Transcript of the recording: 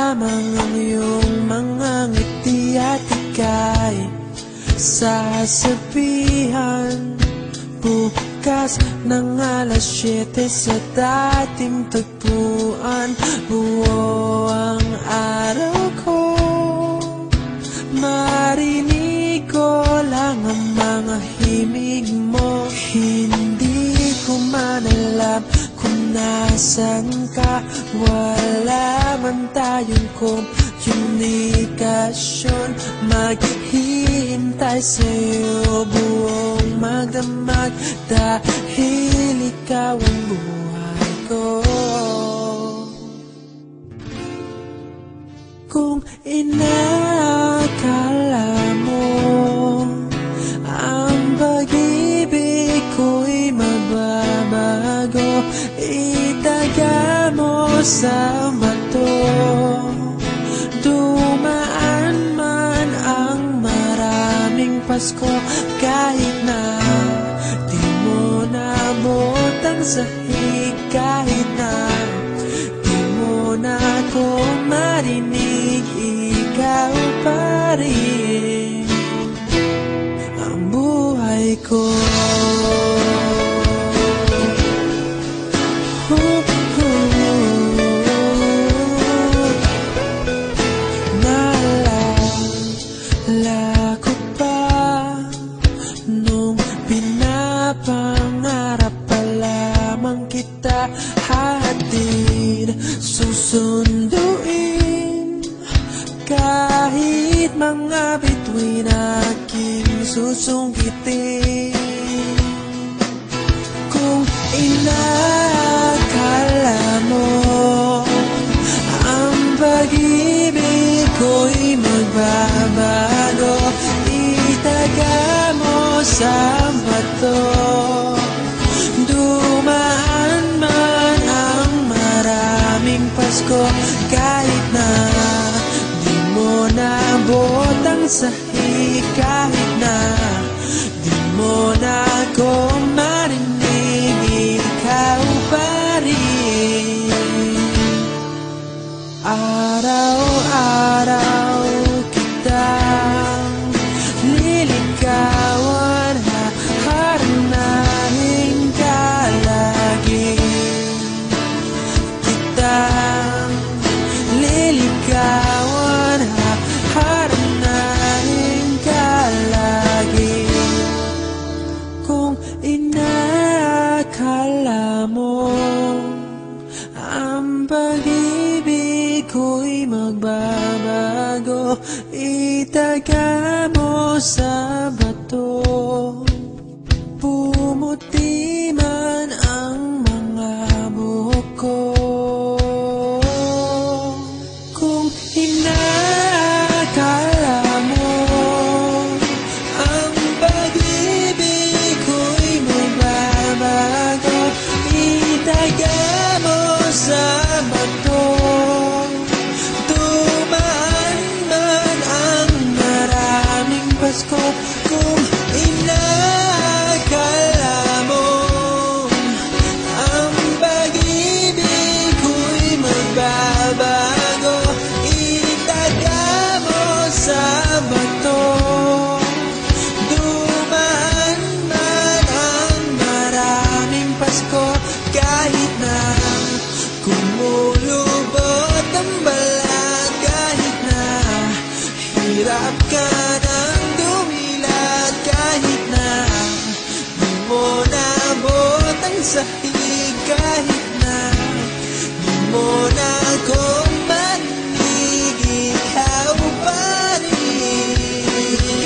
lamang ang iyong mga ngiti at ika'y sasabihan bukas ng alas 7 sa dating tagpuan. Buo ang araw ko, marinig ko lang ang mga himig mo. Hindi ko man alam kung nasan ka, wala man tayong komunikasyon. Maghihintay sa'yo buong magdamag dahil ikaw ang buhay ko. Kung inakala mo ang pag-ibig ko'y mababago, itaga mo sa bato. Dumaan man ang maraming Pasko, kahit na di mo naabot ang sahig, kahit na di mo na ako marinig, ikaw pa rin ang buhay ko. Naalala ko pa nung pinapangarap pa lamang kita, hatid susunduin kahit mga bituin aking susungkitin. Kung inakala mo ang pag-ibig ko'y magbabago, itaga mo sa bato. Dumaan man ang maraming Pasko, kahit na di mo naabot ang sahig, kahit na di mo na ako marinig, ikaw pa rin. Araw-araw kitang liligawan, haharanahin ka lagi. Kitang liligawan, haharanahin ka lagi. Kung inakala mo ang pag-ibig ko'y magbabago, itaga mo sa bato. Pumuti man ang mga buhok ko. Kung inakala mo ang pag-ibig ko'y magbabago, itaga mo sa bato. Dumaan man ang maraming Pasko, kung inakala mo ang pag-ibig ko'y magbabago, itaga mo sa bato. Dumaan man ang maraming Pasko, kahit na kumulubot ang balat, kahit na hirap ka ng dumilat, kahit na di mo naabot ang sahig, kahit na di mo na ako marinig, ikaw pa rin